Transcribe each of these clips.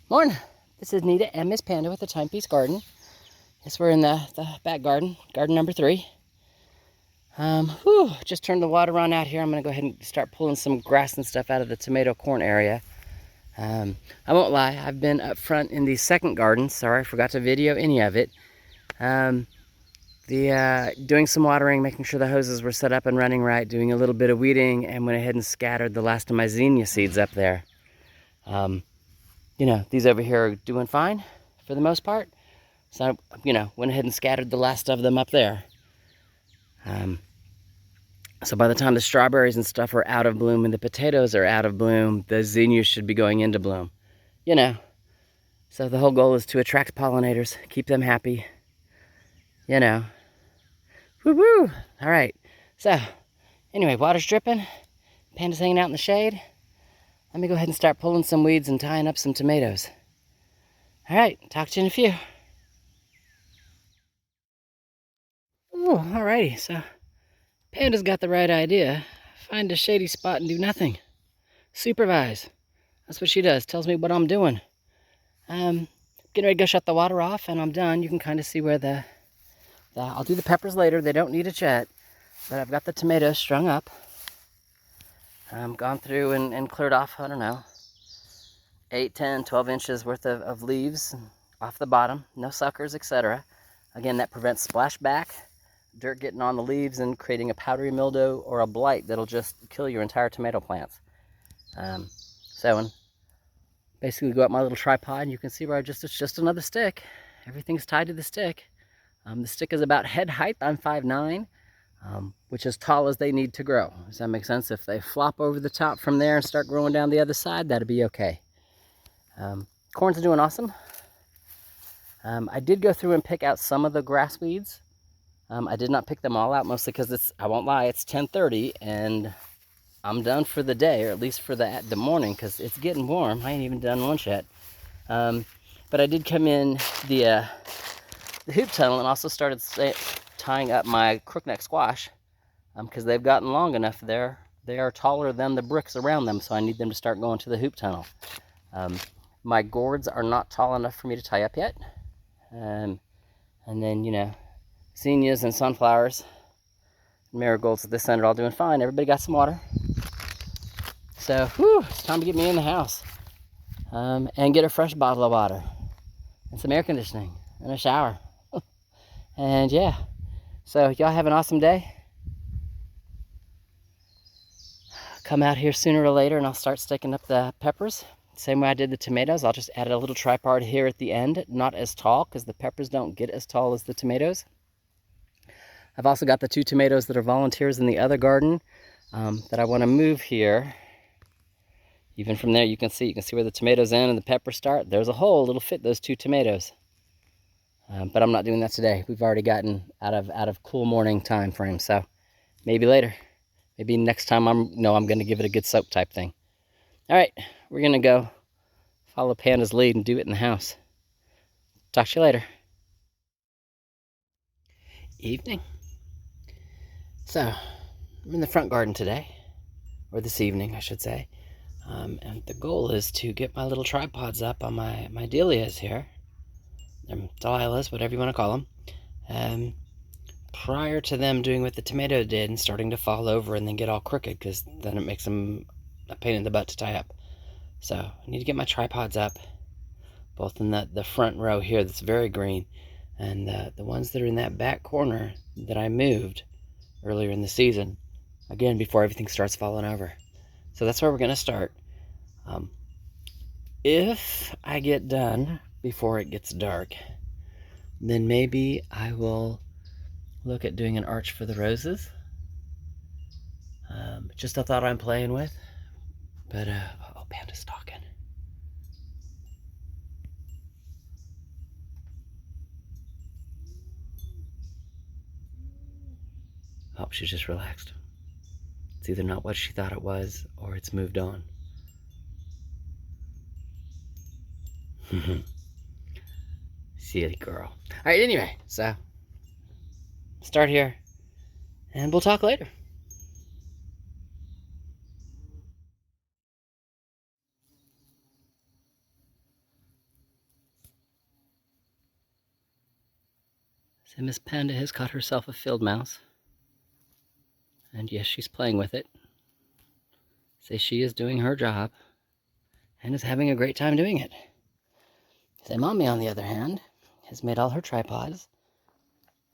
Morning. This is Nita and Miss Panda with the Timepiece Garden. Yes, we're in the back garden, garden number 3. Just turned the water on out here. I'm going to go ahead and start pulling some grass and stuff out of the tomato corn area. I won't lie, I've been up front in the second garden. Sorry, I forgot to video any of it. Doing some watering, making sure the hoses were set up and running right, doing a little bit of weeding, and went ahead and scattered the last of my zinnia seeds up there. These over here are doing fine for the most part. So, went ahead and scattered the last of them up there. So by the time the strawberries and stuff are out of bloom and the potatoes are out of bloom, the zinnias should be going into bloom. So the whole goal is to attract pollinators, keep them happy. Woo-woo! All right. So, anyway, water's dripping. Panda's hanging out in the shade. Let me go ahead and start pulling some weeds and tying up some tomatoes. All right, talk to you in a few. Ooh, alrighty, so Panda's got the right idea. Find a shady spot and do nothing. Supervise. That's what she does. Tells me what I'm doing. Getting ready to go shut the water off, and I'm done. You can kind of see where I'll do the peppers later. They don't need a chat, but I've got the tomatoes strung up. Gone through and cleared off, I don't know, 8, 10, 12 inches worth of leaves off the bottom. No suckers, etc. Again, that prevents splashback, dirt getting on the leaves and creating a powdery mildew or a blight that'll just kill your entire tomato plants. Basically go up my little tripod, and you can see where it's just another stick. Everything's tied to the stick. The stick is about head height. I'm 5'9", which is tall as they need to grow. Does that make sense? If they flop over the top from there and start growing down the other side, that'll be okay. Corn's doing awesome. I did go through and pick out some of the grass weeds. I did not pick them all out, mostly because I won't lie, it's 10:30 and I'm done for the day, or at least for the morning, because it's getting warm. I ain't even done lunch yet. But I did come in the hoop tunnel and also started tying up my crookneck squash, because they've gotten long enough. They are taller than the bricks around them, so I need them to start going to the hoop tunnel. My gourds are not tall enough for me to tie up yet. And then, zinnias and sunflowers, marigolds at this end are all doing fine. Everybody got some water. So, it's time to get me in the house and get a fresh bottle of water and some air conditioning and a shower. And yeah, so y'all have an awesome day. Come out here sooner or later and I'll start sticking up the peppers. Same way I did the tomatoes. I'll just add a little tripod here at the end, not as tall because the peppers don't get as tall as the tomatoes. I've also got the 2 tomatoes that are volunteers in the other garden that I want to move here. Even from there, you can see where the tomatoes end and the peppers start. There's a hole that'll fit those 2 tomatoes. But I'm not doing that today. We've already gotten out of cool morning time frame. So maybe later. Maybe next time I'm going to give it a good soak type thing. All right, we're going to go follow Panda's lead and do it in the house. Talk to you later. Evening. So, I'm in the front garden today, or this evening, I should say. And the goal is to get my little tripods up on my dahlias here. Delilahs, whatever you want to call them. Prior to them doing what the tomato did and starting to fall over and then get all crooked, because then it makes them a pain in the butt to tie up. So I need to get my tripods up, both in the front row here that's very green, and the ones that are in that back corner that I moved earlier in the season, again, before everything starts falling over. So that's where we're going to start. If I get done before it gets dark, then maybe I will look at doing an arch for the roses. Just a thought I'm playing with. But, oh, Panda's talking. Oh, she's just relaxed. It's either not what she thought it was, or it's moved on. Silly girl. All right, anyway, so start here, and we'll talk later. So Miss Panda has caught herself a field mouse. And yes, she's playing with it. Say she is doing her job and is having a great time doing it. Say Mommy, on the other hand, has made all her tripods.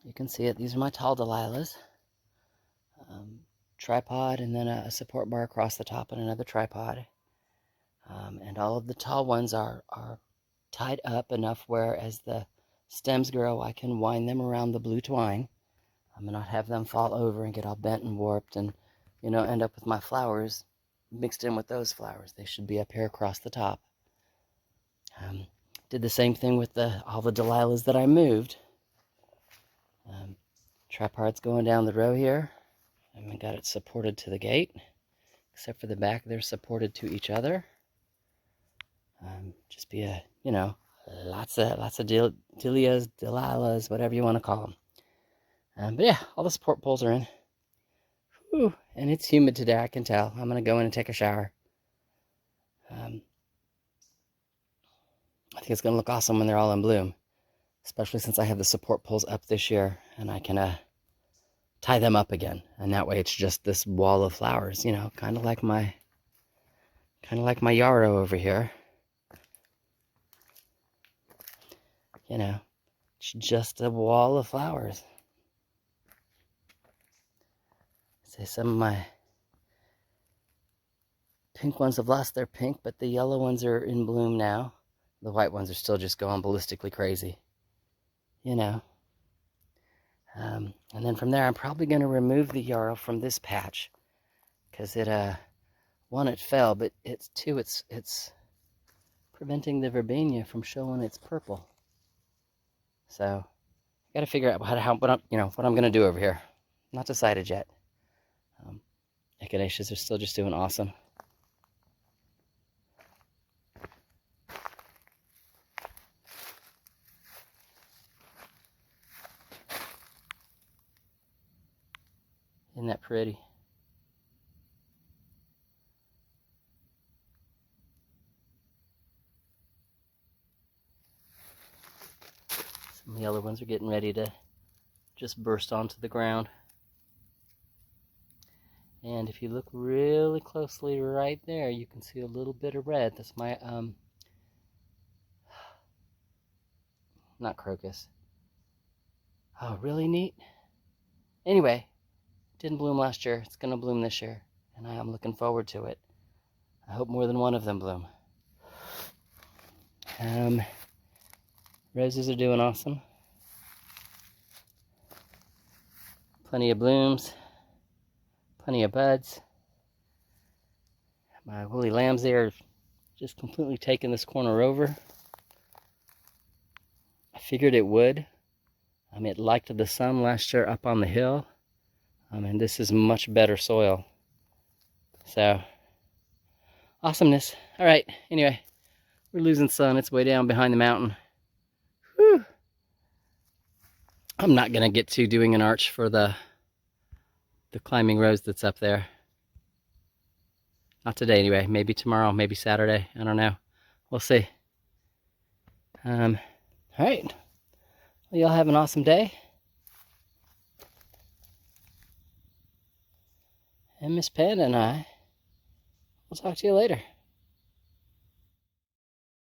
You can see it. These are my tall Delilahs. Tripod and then a support bar across the top and another tripod. And all of the tall ones are tied up enough where as the stems grow, I can wind them around the blue twine. I'm going to not have them fall over and get all bent and warped and, end up with my flowers mixed in with those flowers. They should be up here across the top. Did the same thing with all the Delilahs that I moved. Tripod's going down the row here. And we got it supported to the gate. Except for the back, they're supported to each other. Just be lots of Dahlias, Delilahs, whatever you want to call them. But yeah, all the support poles are in. Whew, and it's humid today, I can tell. I'm going to go in and take a shower. I think it's going to look awesome when they're all in bloom. Especially since I have the support poles up this year. And I can tie them up again. And that way it's just this wall of flowers, kind of like my yarrow over here. It's just a wall of flowers. Say some of my pink ones have lost their pink, but the yellow ones are in bloom now. The white ones are still just going ballistically crazy. And then from there, I'm probably going to remove the yarrow from this patch. Because one, it fell, but two, it's preventing the verbena from showing its purple. So, I got to figure out what I'm going to do over here. Not decided yet. Echinaceas are still just doing awesome. Isn't that pretty? Some of the other ones are getting ready to just burst onto the ground. And if you look really closely right there, you can see a little bit of red. That's my, not crocus. Oh, really neat. Anyway, didn't bloom last year. It's going to bloom this year. And I am looking forward to it. I hope more than one of them bloom. Roses are doing awesome. Plenty of blooms. Plenty of buds. My woolly lambs there have just completely taken this corner over. I figured it would. It liked the sun last year up on the hill. And this is much better soil. So, awesomeness. All right, anyway, we're losing sun. It's way down behind the mountain. Whew. I'm not going to get to doing an arch for the climbing rose that's up there. Not today anyway. Maybe tomorrow, maybe Saturday. I don't know. We'll see. All right. Well, y'all have an awesome day. And Miss Panda and I will talk to you later.